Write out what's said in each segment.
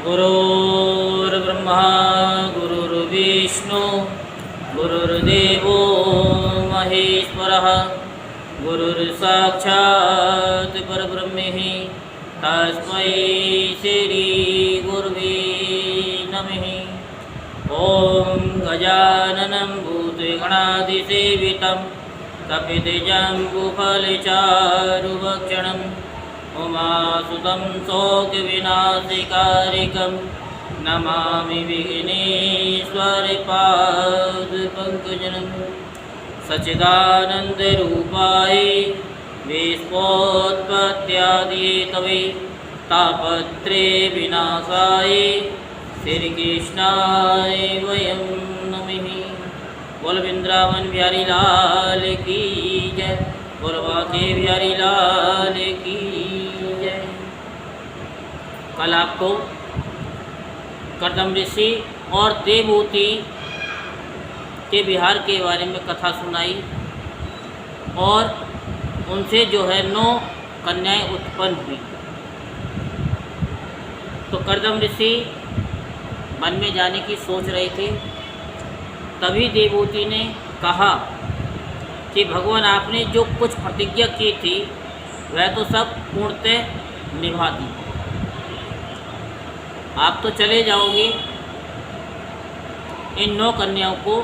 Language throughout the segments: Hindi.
गुरुर्ब्रह्मा गुरुर्विष्णु गुरुर्देवो महेश्वरः गुरुर्साक्षात् परब्रह्म तस्मै श्री गुरुवे नमः। ॐ गजाननं भूतगणाधिसेवितं कपितजम्बुफलचारुभक्षणं उमासुतं शोकविनाशकारिकं नमामि विघ्नेश्वरपादपङ्कजं। सच्चिदानन्दरूपाय विश्वोत्पत्त्यादिहेतवे तापत्रे विनाशाय श्रीकृष्णाय वयं नमः। बोल वृंदावन बिहारी लाल की जय, बोल बांके बिहारी लाल की जय। कल आपको कर्दम ऋषि और देवहूति के विहार के बारे में कथा सुनाई और उनसे जो है 9 कन्याएं उत्पन्न हुई। तो कर्दम ऋषि वन में जाने की सोच रहे थे, तभी देवहूति ने कहा कि भगवान आपने जो कुछ प्रतिज्ञा की थी वह तो सब पूर्णतः निभा दी, आप तो चले जाओगे, इन 9 कन्याओं को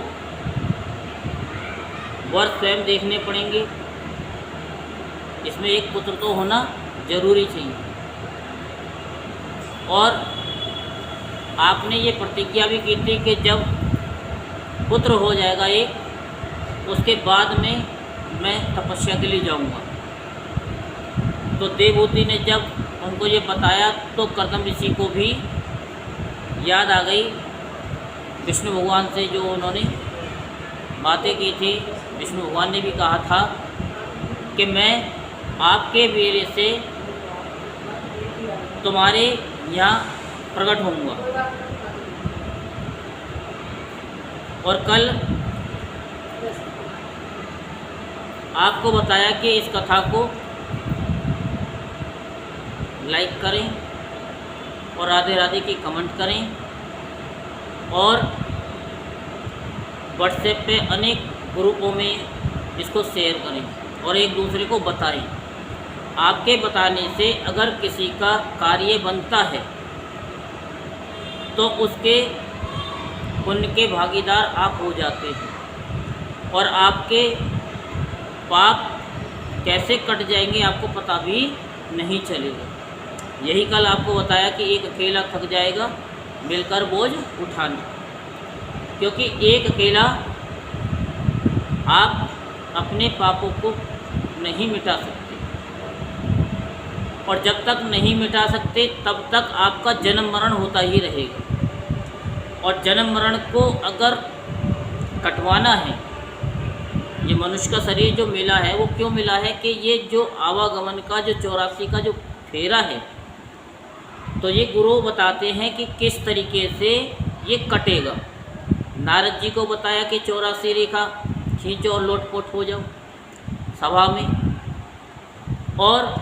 वर स्वयं देखने पड़ेंगे, इसमें एक पुत्र तो होना जरूरी चाहिए। और आपने ये प्रतिज्ञा भी की थी कि जब पुत्र हो जाएगा एक, उसके बाद में मैं तपस्या के लिए जाऊंगा। तो देवहूति ने जब उनको ये बताया तो कर्दम ऋषि को भी याद आ गई विष्णु भगवान से जो उन्होंने बातें की थी। विष्णु भगवान ने भी कहा था कि मैं आपके वीर से तुम्हारे यहाँ प्रकट होऊंगा। और कल आपको बताया कि इस कथा को लाइक करें और राधे राधे की कमेंट करें और व्हाट्सएप पे अनेक ग्रुपों में इसको शेयर करें और एक दूसरे को बताएं। आपके बताने से अगर किसी का कार्य बनता है तो उसके पुण्य के भागीदार आप हो जाते हैं और आपके पाप कैसे कट जाएंगे आपको पता भी नहीं चलेगा। यही कल आपको बताया कि एक अकेला थक जाएगा मिलकर बोझ उठाना, क्योंकि एक अकेला आप अपने पापों को नहीं मिटा सकते और जब तक नहीं मिटा सकते तब तक आपका जन्म मरण होता ही रहेगा। और जन्म मरण को अगर कटवाना है, ये मनुष्य का शरीर जो मिला है वो क्यों मिला है कि ये जो आवागमन का जो 84 का जो फेरा है, तो ये गुरु बताते हैं कि किस तरीके से ये कटेगा। नारद जी को बताया कि 84 रेखा खींचो और लोटपोट हो जाओ सभा में। और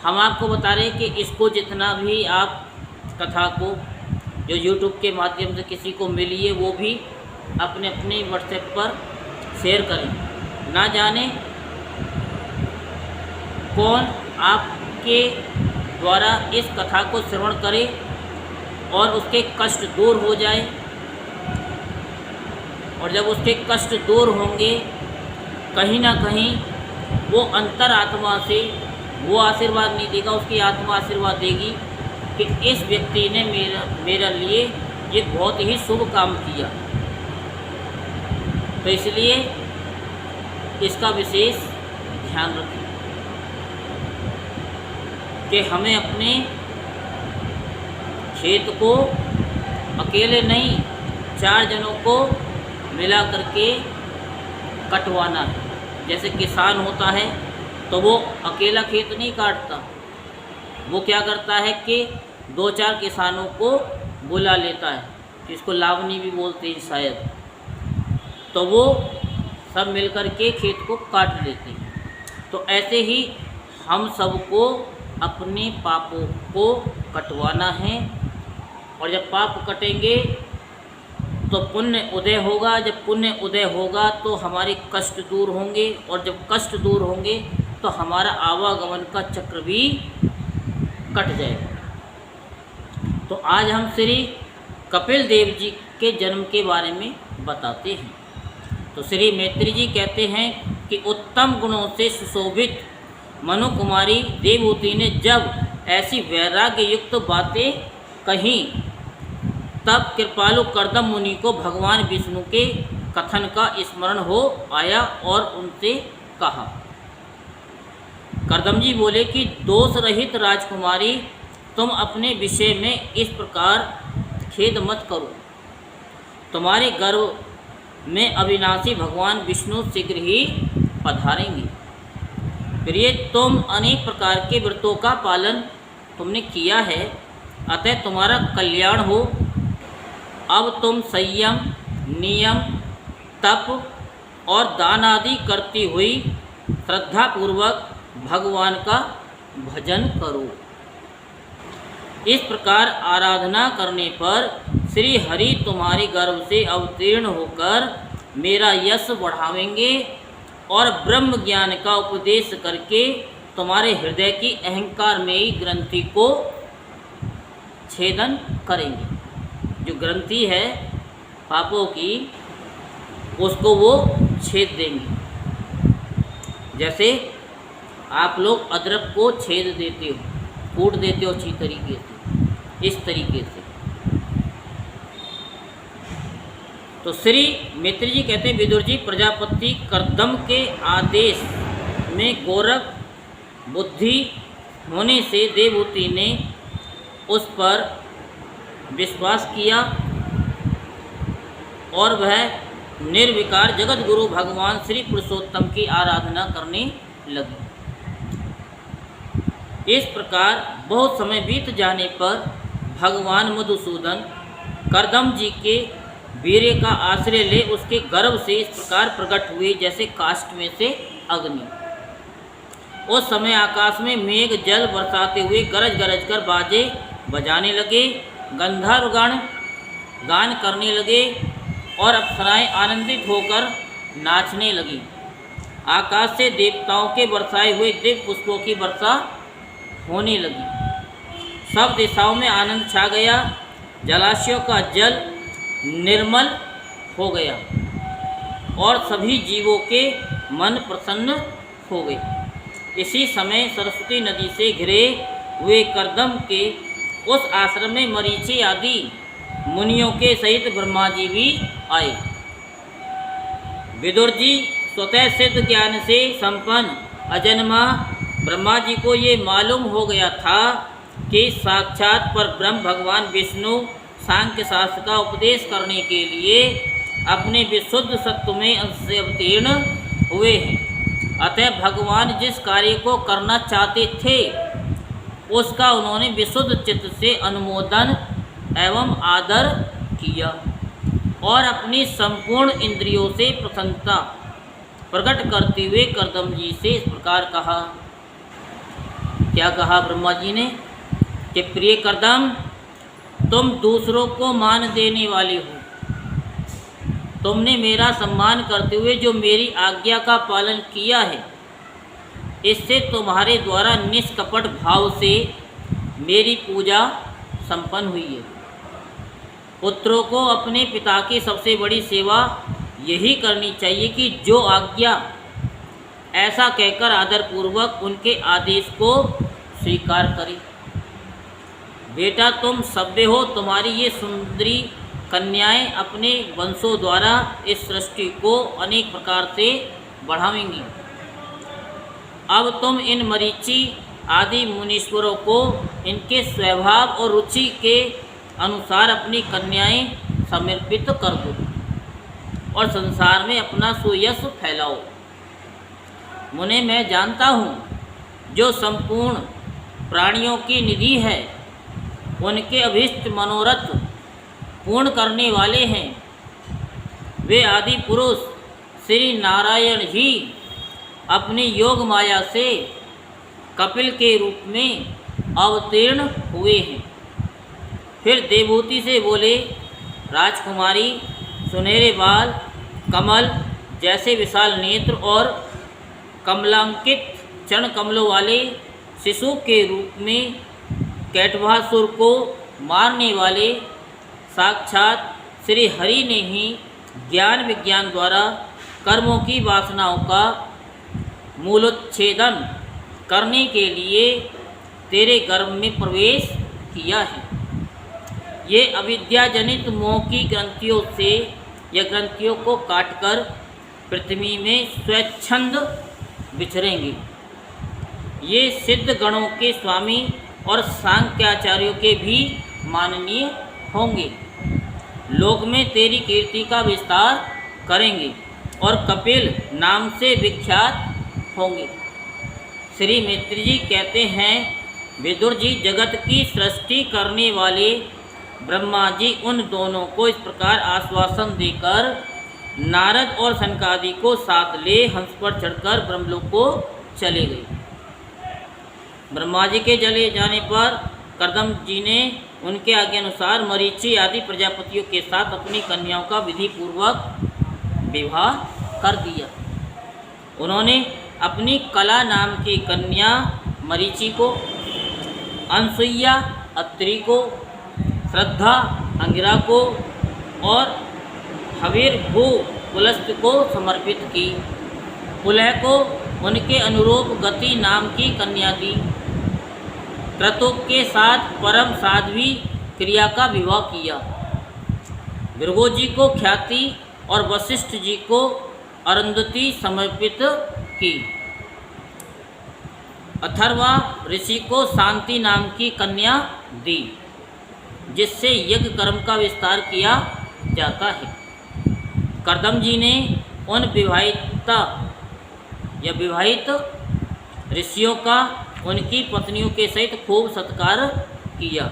हम आपको बता रहे हैं कि इसको जितना भी आप कथा को जो YouTube के माध्यम से किसी को मिली है वो भी अपने अपने व्हाट्सएप पर शेयर करें। ना जाने कौन आपके द्वारा इस कथा को श्रवण करे और उसके कष्ट दूर हो जाए। और जब उसके कष्ट दूर होंगे कहीं ना कहीं वो अंतर आत्मा से वो आशीर्वाद नहीं देगा, उसकी आत्मा आशीर्वाद देगी कि इस व्यक्ति ने मेरा लिए ये बहुत ही शुभ काम किया। तो इसलिए इसका विशेष ध्यान रखें कि हमें अपने खेत को अकेले नहीं 4 जनों को मिला करके कटवाना है। जैसे किसान होता है तो वो अकेला खेत नहीं काटता, वो क्या करता है कि 2-4 किसानों को बुला लेता है, जिसको लावनी भी बोलते हैं शायद। तो वो सब मिलकर के खेत को काट लेते हैं। तो ऐसे ही हम सबको अपने पापों को कटवाना है और जब पाप कटेंगे तो पुण्य उदय होगा। जब पुण्य उदय होगा तो हमारे कष्ट दूर होंगे, और जब कष्ट दूर होंगे तो हमारा आवागमन का चक्र भी कट जाएगा। तो आज हम श्री कपिल देव जी के जन्म के बारे में बताते हैं। तो श्री मैत्री जी कहते हैं कि उत्तम गुणों से सुशोभित मनु कुमारी देवहूति ने जब ऐसी वैराग्य युक्त बातें कहीं, तब कृपालु कर्दम मुनि को भगवान विष्णु के कथन का स्मरण हो आया और उनसे कहा। कर्दम जी बोले कि दोष रहित राजकुमारी, तुम अपने विषय में इस प्रकार खेद मत करो। तुम्हारे गर्भ में अविनाशी भगवान विष्णु शीघ्र ही पधारेंगे। प्रिय, तुम अनेक प्रकार के व्रतों का पालन तुमने किया है, अतः तुम्हारा कल्याण हो। अब तुम संयम, नियम, तप और दान आदि करती हुई श्रद्धापूर्वक भगवान का भजन करो। इस प्रकार आराधना करने पर श्री हरि तुम्हारे गर्भ से अवतीर्ण होकर मेरा यश बढ़ावेंगे और ब्रह्म ज्ञान का उपदेश करके तुम्हारे हृदय की अहंकारमयी ग्रंथि को छेदन करेंगे। जो ग्रंथि है पापों की, उसको वो छेद देंगे। जैसे आप लोग अदरक को छेद देते हो, कूट देते हो अच्छी तरीके से, इस तरीके से। तो श्री मैत्री जी कहते हैं, विदुर जी, प्रजापति कर्दम के आदेश में गोरख बुद्धि होने से देवहूति ने उस पर विश्वास किया और वह निर्विकार जगत गुरु भगवान श्री पुरुषोत्तम की आराधना करने लगी। इस प्रकार बहुत समय बीत जाने पर भगवान मधुसूदन कर्दम जी के वीर्य का आश्रय ले उसके गर्भ से इस प्रकार प्रकट हुए जैसे काष्ठ में से अग्नि। उस समय आकाश में मेघ जल बरसाते हुए गरज गरज कर बाजे बजाने लगे, गंधर्वगण गान करने लगे और अप्सराएं आनंदित होकर नाचने लगी। आकाश से देवताओं के बरसाए हुए दिव्य पुष्पों की वर्षा होने लगी। सब दिशाओं में आनंद छा गया, जलाशयों का जल निर्मल हो गया और सभी जीवों के मन प्रसन्न हो गए। इसी समय सरस्वती नदी से घिरे हुए कर्दम के उस आश्रम में मरीचि आदि मुनियों के सहित ब्रह्मा जी भी आए। विदुर जी स्वतः सिद्ध ज्ञान से संपन्न अजन्मा ब्रह्मा जी को ये मालूम हो गया था कि साक्षात पर ब्रह्म भगवान विष्णु सांख्य शास्त्र का उपदेश करने के लिए अपने विशुद्ध सत्व में अंश से अवतीर्ण हुए हैं। अतः भगवान जिस कार्य को करना चाहते थे उसका उन्होंने विशुद्ध चित्त से अनुमोदन एवं आदर किया और अपनी संपूर्ण इंद्रियों से प्रसन्नता प्रकट करते हुए कर्दम जी से इस प्रकार कहा। क्या कहा ब्रह्मा जी ने कि प्रिय कर्दम, तुम दूसरों को मान देने वाले हो। तुमने मेरा सम्मान करते हुए जो मेरी आज्ञा का पालन किया है, इससे तुम्हारे द्वारा निष्कपट भाव से मेरी पूजा संपन्न हुई है। पुत्रों को अपने पिता की सबसे बड़ी सेवा यही करनी चाहिए कि जो आज्ञा, ऐसा कहकर आदरपूर्वक उनके आदेश को स्वीकार करें। बेटा, तुम सभ्य हो, तुम्हारी ये सुंदरी कन्याएं अपने वंशों द्वारा इस सृष्टि को अनेक प्रकार से बढ़ावेंगी। अब तुम इन मरीचि आदि मुनीश्वरों को इनके स्वभाव और रुचि के अनुसार अपनी कन्याएं समर्पित कर दो और संसार में अपना सुयश फैलाओ। मुने, मैं जानता हूँ जो संपूर्ण प्राणियों की निधि है, उनके अभीष्ट मनोरथ पूर्ण करने वाले हैं। वे आदि पुरुष श्री नारायण ही अपनी योग माया से कपिल के रूप में अवतीर्ण हुए हैं। फिर देवहूति से बोले, राजकुमारी, सुनहरे बाल, कमल जैसे विशाल नेत्र और कमलांकित चरण कमलों वाले शिशु के रूप में कैटभासुर को मारने वाले साक्षात श्री हरि ने ही ज्ञान विज्ञान द्वारा कर्मों की वासनाओं का मूलोच्छेदन करने के लिए तेरे गर्भ में प्रवेश किया है। ये अविद्याजनित मोह की ग्रंथियों से या ग्रंथियों को काटकर पृथ्वी में स्वच्छंद विचरेंगे। ये सिद्ध गणों के स्वामी और सांख्याचार्यों के भी माननीय होंगे। लोक में तेरी कीर्ति का विस्तार करेंगे और कपिल नाम से विख्यात होंगे। श्री मैत्री जी कहते हैं, विदुर जी, जगत की सृष्टि करने वाले ब्रह्मा जी उन दोनों को इस प्रकार आश्वासन देकर नारद और सनकादि को साथ ले हंस पर चढ़कर ब्रह्मलोक को चले गए। ब्रह्मा जी के चले जाने पर कर्दम जी ने उनके आज्ञा अनुसार मरीचि आदि प्रजापतियों के साथ अपनी कन्याओं का विधि पूर्वक विवाह कर दिया। उन्होंने अपनी कला नाम की कन्या मरीचि को, अनसुईया अत्रि को, श्रद्धा अंगिरा को और हवीरभू पुलस्त को समर्पित की। पुलह को उनके अनुरूप गति नाम की कन्या दी। क्रतुक के साथ परम साध्वी क्रिया का विवाह किया। भृगु जी को ख्याति और वशिष्ठ जी को अरुंधति समर्पित की। अथर्वा ऋषि को शांति नाम की कन्या दी, जिससे यज्ञ कर्म का विस्तार किया जाता है। कर्दम जी ने उन विवाहित ऋषियों का उनकी पत्नियों के सहित खूब सत्कार किया।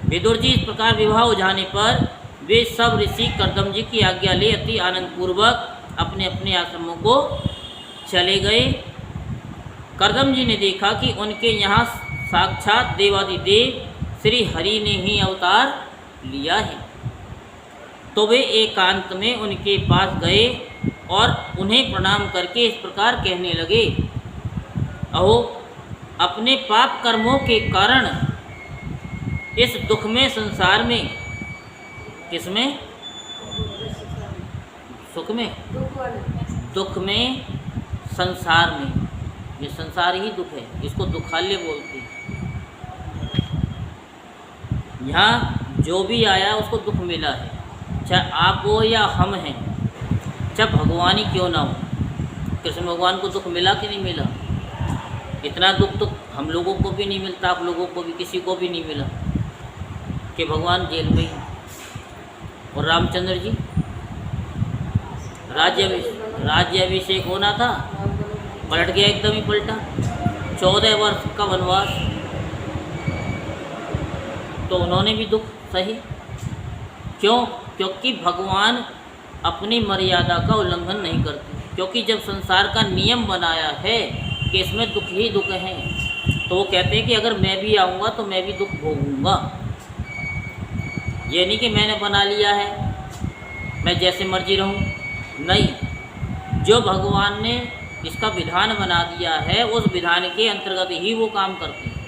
विदुर जी इस प्रकार विवाह हो जाने पर वे सब ऋषि कर्दम जी की आज्ञा ले अति आनंदपूर्वक अपने अपने आश्रमों को चले गए। कर्दम जी ने देखा कि उनके यहाँ साक्षात देवादिदेव श्री हरि ने ही अवतार लिया है, तो वे एकांत में उनके पास गए और उन्हें प्रणाम करके इस प्रकार कहने लगे, अहो, अपने पाप कर्मों के कारण इस दुख में संसार में, किसमें? सुख में, दुख में, संसार में, ये संसार ही दुख है, इसको दुखाल्य बोलते हैं। यहाँ जो भी आया उसको दुख मिला है, चाहे आप हो या हम हैं, चाहे भगवान ही क्यों ना हो। कृष्ण भगवान को दुख मिला कि नहीं मिला? इतना दुख तो हम लोगों को भी नहीं मिलता, आप लोगों को भी, किसी को भी नहीं मिला कि भगवान जेल में ही। और रामचंद्र जी राज्याभिषेक होना था, पलट गया, एकदम ही पलटा। 14 वर्ष का वनवास, तो उन्होंने भी दुख सही। क्यों? क्योंकि भगवान अपनी मर्यादा का उल्लंघन नहीं करते। क्योंकि जब संसार का नियम बनाया है कि इसमें दुख ही दुख हैं, तो वो कहते हैं कि अगर मैं भी आऊँगा तो मैं भी दुख भोगूंगा। ये नहीं कि मैंने बना लिया है, मैं जैसे मर्जी रहूँ, नहीं। जो भगवान ने इसका विधान बना दिया है, उस विधान के अंतर्गत ही वो काम करते हैं।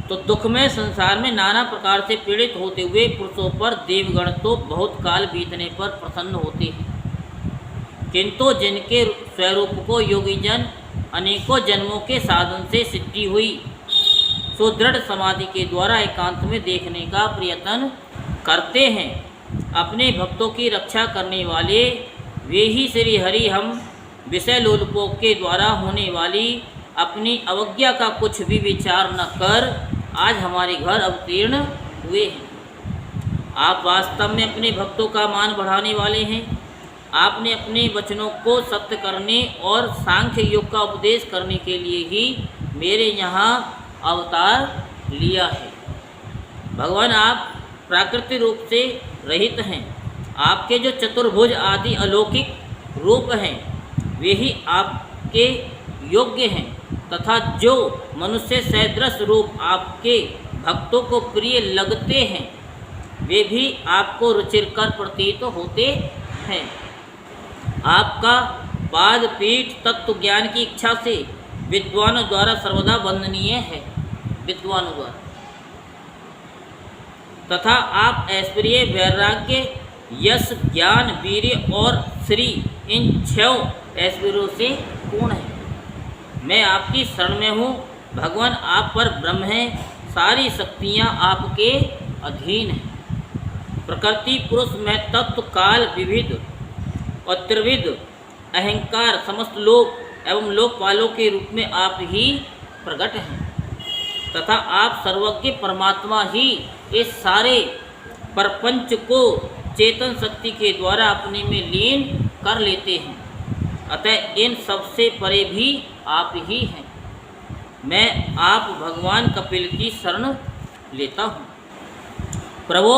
तो दुख में, संसार में नाना प्रकार से पीड़ित होते हुए पुरुषों पर देवगण तो बहुत काल बीतने पर प्रसन्न होते हैं, किंतु जिनके स्वरूप को योगीजन अनेकों जन्मों के साधन से सिद्धि हुई, सुदृढ़ समाधि के द्वारा एकांत में देखने का प्रयत्न करते हैं, अपने भक्तों की रक्षा करने वाले वे ही श्री हरि हम विषय लोलुपों के द्वारा होने वाली अपनी अवज्ञा का कुछ भी विचार न कर आज हमारे घर अवतीर्ण हुए हैं। आप वास्तव में अपने भक्तों का मान बढ़ाने वाले हैं। आपने अपने वचनों को सत्य करने और सांख्य योग का उपदेश करने के लिए ही मेरे यहाँ अवतार लिया है। भगवान, आप प्राकृतिक रूप से रहित हैं। आपके जो चतुर्भुज आदि अलौकिक रूप हैं वे ही आपके योग्य हैं, तथा जो मनुष्य सदृश रूप आपके भक्तों को प्रिय लगते हैं वे भी आपको रुचिकर प्रतीत होते हैं। आपका पाद पीठ तत्व ज्ञान की इच्छा से विद्वानों द्वारा सर्वदा वंदनीय है, विद्वानों द्वारा, तथा आप ऐश्वर्य, वैराग्य, यश, ज्ञान, वीर्य और श्री इन 6 ऐश्वर्यों से पूर्ण है। मैं आपकी शरण में हूँ। भगवान आप पर ब्रह्म हैं, सारी शक्तियाँ आपके अधीन हैं। प्रकृति, पुरुष में तत्व, काल, विविध और त्रिविध, अहंकार, समस्त लोक एवं लोकपालों के रूप में आप ही प्रकट हैं तथा आप सर्वज्ञ परमात्मा ही इस सारे प्रपंच को चेतन शक्ति के द्वारा अपने में लीन कर लेते हैं। अतः इन सबसे परे भी आप ही हैं। मैं आप भगवान कपिल की शरण लेता हूँ। प्रभु,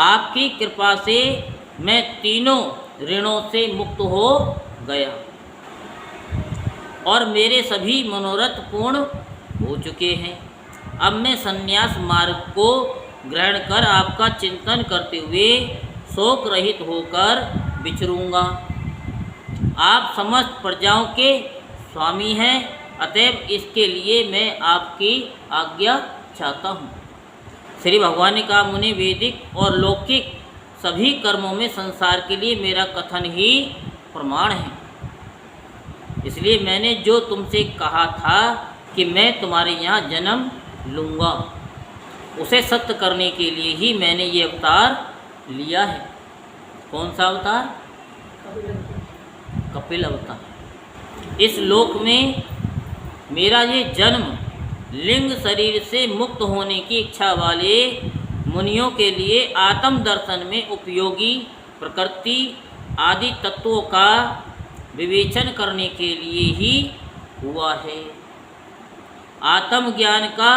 आपकी कृपा से मैं तीनों ऋणों से मुक्त हो गया और मेरे सभी मनोरथ पूर्ण हो चुके हैं। अब मैं संन्यास मार्ग को ग्रहण कर आपका चिंतन करते हुए शोक रहित होकर विचरूंगा। आप समस्त प्रजाओं के स्वामी हैं, अतएव इसके लिए मैं आपकी आज्ञा चाहता हूँ। श्री भगवान ने कहा, मुनि, वैदिक और लौकिक सभी कर्मों में संसार के लिए मेरा कथन ही प्रमाण है। इसलिए मैंने जो तुमसे कहा था कि मैं तुम्हारे यहाँ जन्म लूँगा, उसे सत्य करने के लिए ही मैंने ये अवतार लिया है। कौन सा अवतार? कपिल अवतार। इस लोक में मेरा ये जन्म लिंग शरीर से मुक्त होने की इच्छा वाले मुनियों के लिए आत्म दर्शन में उपयोगी प्रकृति आदि तत्वों का विवेचन करने के लिए ही हुआ है। आत्मज्ञान का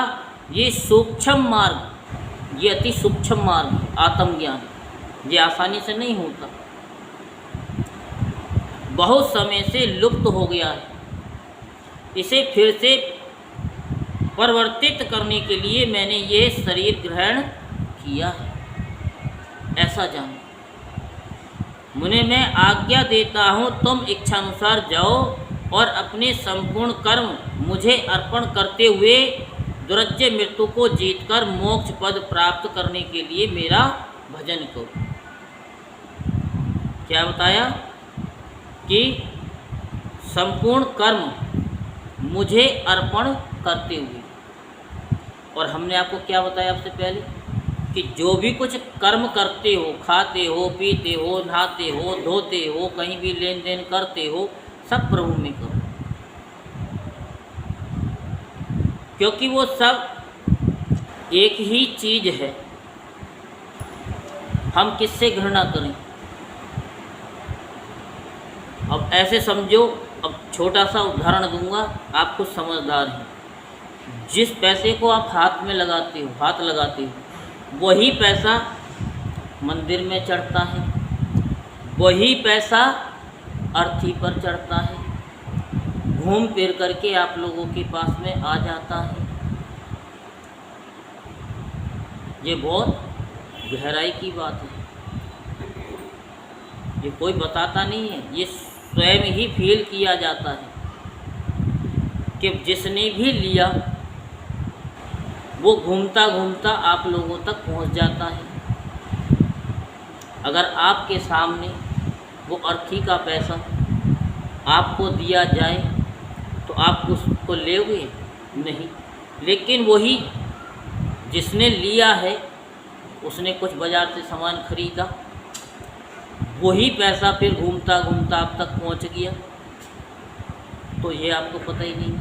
ये सूक्ष्म मार्ग, ये अति सूक्ष्म मार्ग आत्मज्ञान, ये आसानी से नहीं होता, बहुत समय से लुप्त हो गया है। इसे फिर से परिवर्तित करने के लिए मैंने ये शरीर ग्रहण किया है, ऐसा जानो। मुने, मैं आज्ञा देता हूँ, तुम इच्छानुसार जाओ और अपने संपूर्ण कर्म मुझे अर्पण करते हुए दुर्जय मृत्यु को जीतकर मोक्ष पद प्राप्त करने के लिए मेरा भजन करो। क्या बताया कि संपूर्ण कर्म मुझे अर्पण करते हुए, और हमने आपको क्या बताया आपसे पहले कि जो भी कुछ कर्म करते हो, खाते हो, पीते हो, नहाते हो, धोते हो, कहीं भी लेन देन करते हो, सब प्रभु में करो, क्योंकि वो सब एक ही चीज है। हम किससे घृणा करें? अब ऐसे समझो, अब छोटा सा उदाहरण दूंगा, आप कुछ समझदार हैं। जिस पैसे को आप हाथ में लगाते हो, हाथ लगाते हो, वही पैसा मंदिर में चढ़ता है, वही पैसा अर्थी पर चढ़ता है, घूम फिर करके आप लोगों के पास में आ जाता है। ये बहुत गहराई की बात है, ये कोई बताता नहीं है, ये स्वयं ही फील किया जाता है कि जिसने भी लिया वो घूमता घूमता आप लोगों तक पहुंच जाता है। अगर आपके सामने वो अर्थी का पैसा आपको दिया जाए तो आप उसको लेंगे नहीं, लेकिन वही जिसने लिया है उसने कुछ बाज़ार से सामान खरीदा, वही पैसा फिर घूमता घूमता आप तक पहुंच गया, तो ये आपको पता ही नहीं।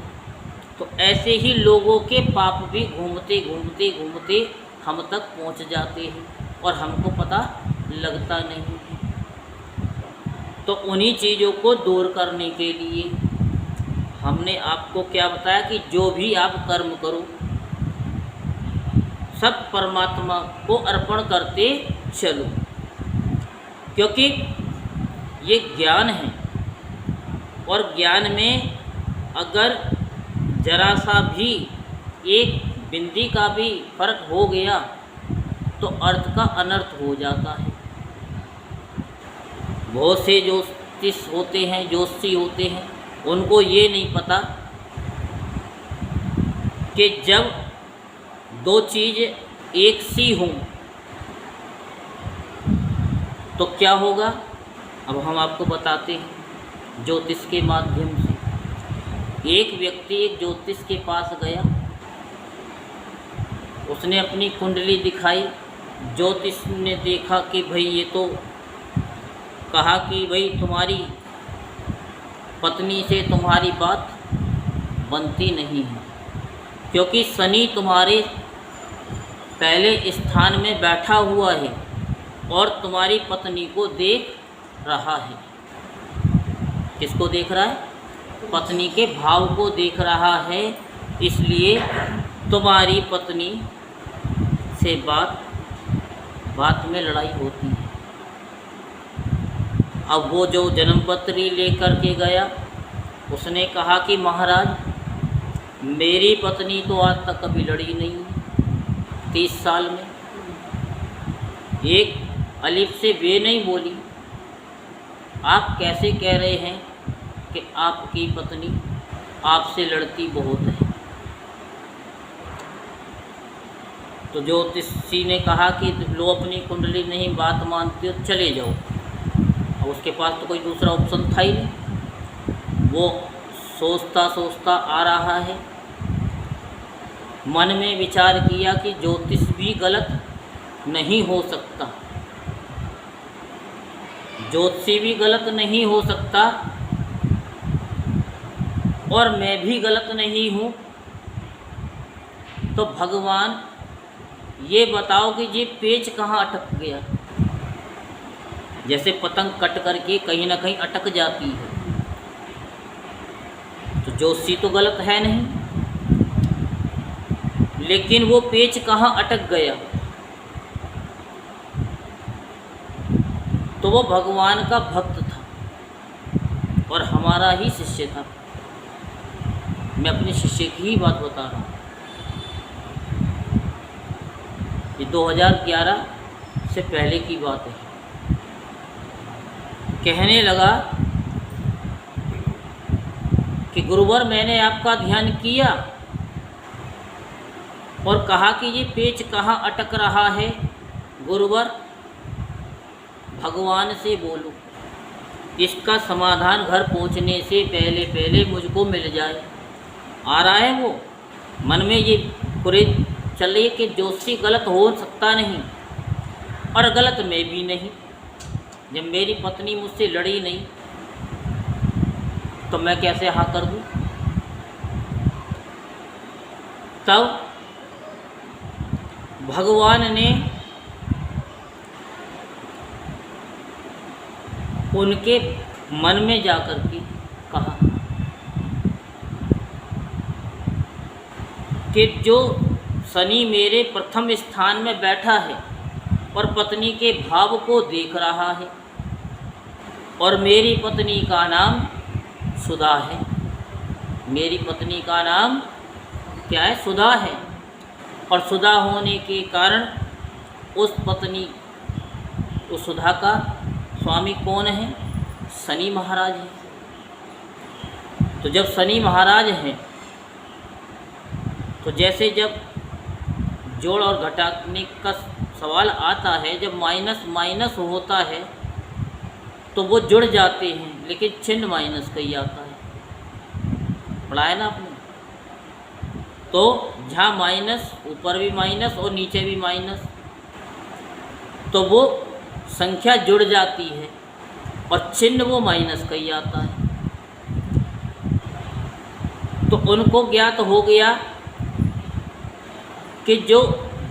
तो ऐसे ही लोगों के पाप भी घूमते घूमते घूमते हम तक पहुंच जाते हैं और हमको पता लगता नहीं है। तो उन्हीं चीज़ों को दूर करने के लिए हमने आपको क्या बताया कि जो भी आप कर्म करो सब परमात्मा को अर्पण करते चलो, क्योंकि ये ज्ञान है और ज्ञान में अगर जरा सा भी एक बिंदी का भी फर्क हो गया तो अर्थ का अनर्थ हो जाता है। बहुत से ज्योतिष होते हैं, ज्योतिषी होते हैं, उनको ये नहीं पता कि जब दो चीज़ एक सी हों तो क्या होगा। अब हम आपको बताते हैं ज्योतिष के माध्यम से। एक व्यक्ति एक ज्योतिष के पास गया, उसने अपनी कुंडली दिखाई, ज्योतिष ने देखा कि भाई ये तो कहा कि भाई तुम्हारी पत्नी से तुम्हारी बात बनती नहीं है, क्योंकि शनि तुम्हारे पहले स्थान में बैठा हुआ है और तुम्हारी पत्नी को देख रहा है। किसको देख रहा है? पत्नी के भाव को देख रहा है, इसलिए तुम्हारी पत्नी से बात में लड़ाई होती है। अब वो जो जन्मपत्री लेकर के गया, उसने कहा कि महाराज मेरी पत्नी तो आज तक कभी लड़ी नहीं, 30 साल में एक अलिफ से बे नहीं बोली। आप कैसे कह रहे हैं कि आपकी पत्नी आपसे लड़ती बहुत है? तो ज्योतिषी ने कहा कि लो अपनी कुंडली नहीं बात मानते हो, चले जाओ। अब उसके पास तो कोई दूसरा ऑप्शन था ही नहीं। वो सोचता सोचता आ रहा है, मन में विचार किया कि ज्योतिष भी गलत नहीं हो सकता, ज्योतिषी भी गलत नहीं हो सकता, और मैं भी गलत नहीं हूँ। तो भगवान ये बताओ कि ये पेच कहाँ अटक गया। जैसे पतंग कट करके कहीं ना कहीं अटक जाती है, तो ज्योतिषी तो गलत है नहीं, लेकिन वो पेच कहाँ अटक गया। तो वो भगवान का भक्त था और हमारा ही शिष्य था। मैं अपने शिष्य की ही बात बता रहा हूँ। ये 2011 से पहले की बात है। कहने लगा कि गुरुवर मैंने आपका ध्यान किया और कहा कि ये पेच कहाँ अटक रहा है। गुरुवर भगवान से बोलो, इसका समाधान घर पहुंचने से पहले पहले मुझको मिल जाए। आ रहा है वो मन में ये पूरे चल रही है कि ज्योतिषी गलत हो सकता नहीं और गलत मैं भी नहीं। जब मेरी पत्नी मुझसे लड़ी नहीं तो मैं कैसे हाँ कर दूँ। तब भगवान ने उनके मन में जाकर के कहा कि जो शनि मेरे प्रथम स्थान में बैठा है और पत्नी के भाव को देख रहा है, और मेरी पत्नी का नाम सुधा है। मेरी पत्नी का नाम क्या है? सुधा है। और सुधा होने के कारण उस पत्नी, उस सुधा का स्वामी कौन है? शनि महाराज है। तो जब शनि महाराज हैं तो जैसे जब जोड़ और घटाने का सवाल आता है, जब माइनस माइनस होता है तो वो जुड़ जाते हैं, लेकिन चिन्ह माइनस का ही आता है। पढ़ा है ना आपने? तो जहाँ माइनस, ऊपर भी माइनस और नीचे भी माइनस, तो वो संख्या जुड़ जाती है और चिन्ह वो माइनस का ही आता है। तो उनको ज्ञात हो गया कि जो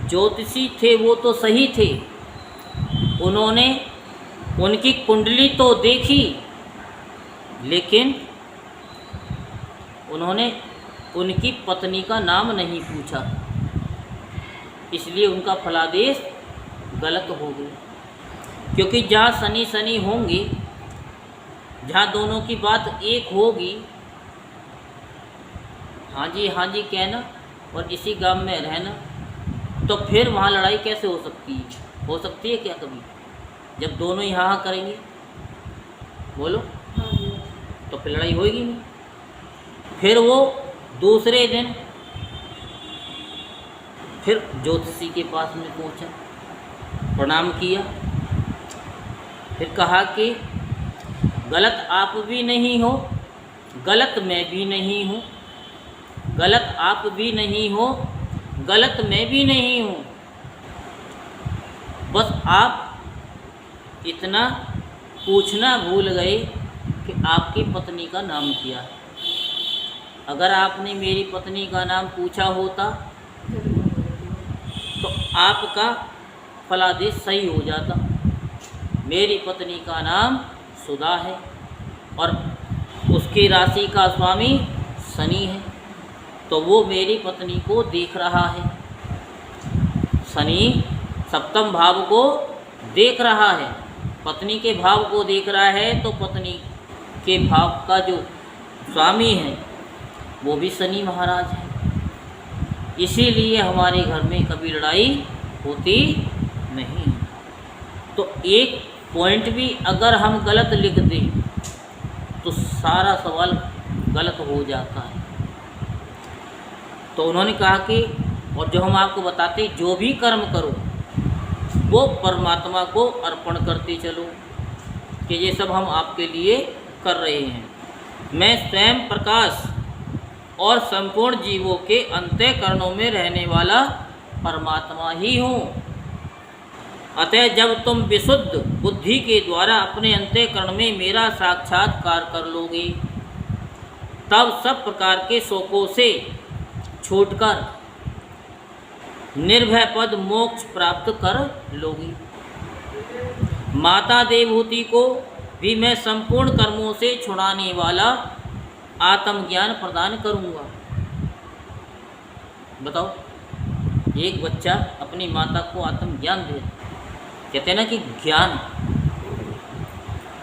ज्योतिषी थे वो तो सही थे, उन्होंने उनकी कुंडली तो देखी, लेकिन उन्होंने उनकी पत्नी का नाम नहीं पूछा, इसलिए उनका फलादेश गलत हो गया। क्योंकि जहाँ शनि शनि होंगे, जहाँ दोनों की बात एक होगी, हाँ जी कहना, और इसी गांव में रहना, तो फिर वहाँ लड़ाई कैसे हो सकती है? हो सकती है क्या कभी? जब दोनों यहाँ हाँ करेंगे, बोलो, तो फिर लड़ाई होगी नहीं। फिर वो दूसरे दिन फिर ज्योतिषी के पास में पहुँचा, प्रणाम किया, फिर कहा कि गलत आप भी नहीं हो, गलत मैं भी नहीं हूँ, गलत आप भी नहीं हो, गलत मैं भी नहीं हूँ, बस आप इतना पूछना भूल गए कि आपकी पत्नी का नाम क्या है। अगर आपने मेरी पत्नी का नाम पूछा होता तो आपका फलादेश सही हो जाता। मेरी पत्नी का नाम सुधा है और उसकी राशि का स्वामी शनि है, तो वो मेरी पत्नी को देख रहा है। शनि सप्तम भाव को देख रहा है, पत्नी के भाव को देख रहा है, तो पत्नी के भाव का जो स्वामी है वो भी शनि महाराज है। इसीलिए हमारे घर में कभी लड़ाई होती नहीं। तो एक पॉइंट भी अगर हम गलत लिख दें तो सारा सवाल गलत हो जाता है। तो उन्होंने कहा कि और जो हम आपको बताते, जो भी कर्म करो वो परमात्मा को अर्पण करते चलो, कि ये सब हम आपके लिए कर रहे हैं। मैं स्वयं प्रकाश और संपूर्ण जीवों के अंतःकरणों में रहने वाला परमात्मा ही हूँ। अतः जब तुम विशुद्ध बुद्धि के द्वारा अपने अंतःकरण में मेरा साक्षात्कार कर लोगे, तब सब प्रकार के शोकों से छूटकर निर्भय पद मोक्ष प्राप्त कर लोगी। माता देवहूति को भी मैं संपूर्ण कर्मों से छुड़ाने वाला आत्मज्ञान प्रदान करूँगा। बताओ, एक बच्चा अपनी माता को आत्मज्ञान दे, कहते हैं ना कि ज्ञान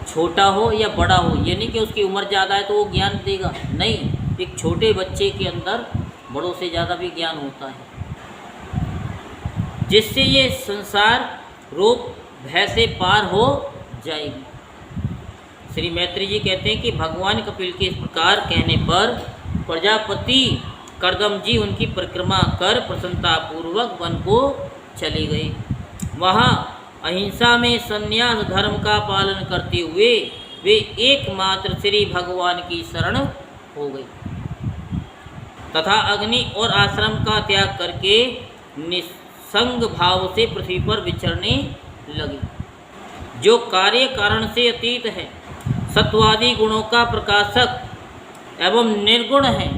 छोटा हो या बड़ा हो, ये नहीं कि उसकी उम्र ज़्यादा है तो वो ज्ञान देगा, नहीं, एक छोटे बच्चे के अंदर बड़ों से ज़्यादा भी ज्ञान होता है, जिससे ये संसार रोग भय से पार हो जाएगी। श्री मैत्री जी कहते हैं कि भगवान कपिल के इस प्रकार कहने पर प्रजापति कर्दम जी उनकी परिक्रमा कर प्रसन्नतापूर्वक वन को चले गए। वहाँ अहिंसा में संन्यास धर्म का पालन करते हुए वे एकमात्र श्री भगवान की शरण हो गए तथा अग्नि और आश्रम का त्याग करके निसंग भाव से पृथ्वी पर विचरने लगे। जो कार्य कारण से अतीत है, सत्वादि गुणों का प्रकाशक एवं निर्गुण है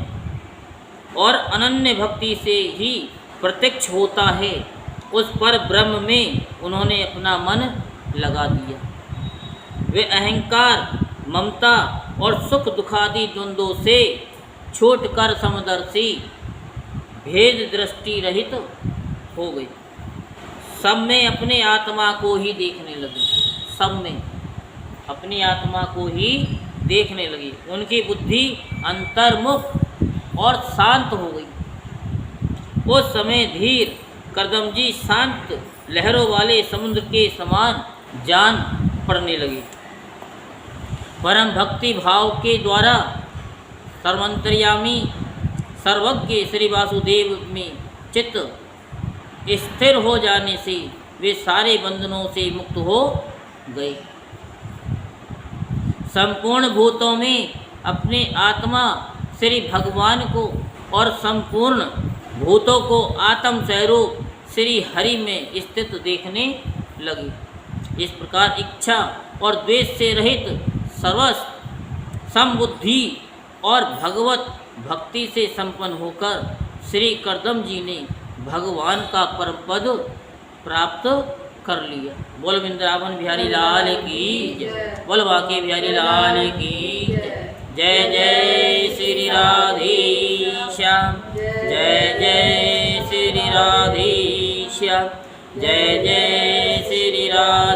और अनन्य भक्ति से ही प्रत्यक्ष होता है, उस पर ब्रह्म में उन्होंने अपना मन लगा दिया। वे अहंकार, ममता और सुख दुखादि द्वंद्वों से छूटकर समदर्शी भेद दृष्टि रहित हो गए। सब में अपने आत्मा को ही देखने लगे, सब में अपनी आत्मा को ही देखने लगी। उनकी बुद्धि अंतर्मुख और शांत हो गई। उस समय धीर कर्दम जी शांत लहरों वाले समुद्र के समान जान पड़ने लगे। परम भक्ति भाव के द्वारा सर्वंतर्यामी सर्वज्ञ श्री वासुदेव में चित्त स्थिर हो जाने से वे सारे बंधनों से मुक्त हो गए। संपूर्ण भूतों में अपने आत्मा श्री भगवान को और संपूर्ण भूतों को आत्म स्वरूप श्री हरि में स्थित देखने लगे। इस प्रकार इच्छा और द्वेष से रहित सर्वस्व समबुद्धि और भगवत भक्ति से संपन्न होकर श्री कर्दम जी ने भगवान का परम पद प्राप्त कर लिया। बोल वृंदावन बिहारी लाल की जय, बोल बांके बिहारी लाल की जय। जय श्री राधेश्याम, जय जय श्री राधेश्याम, जय जय श्री राधे।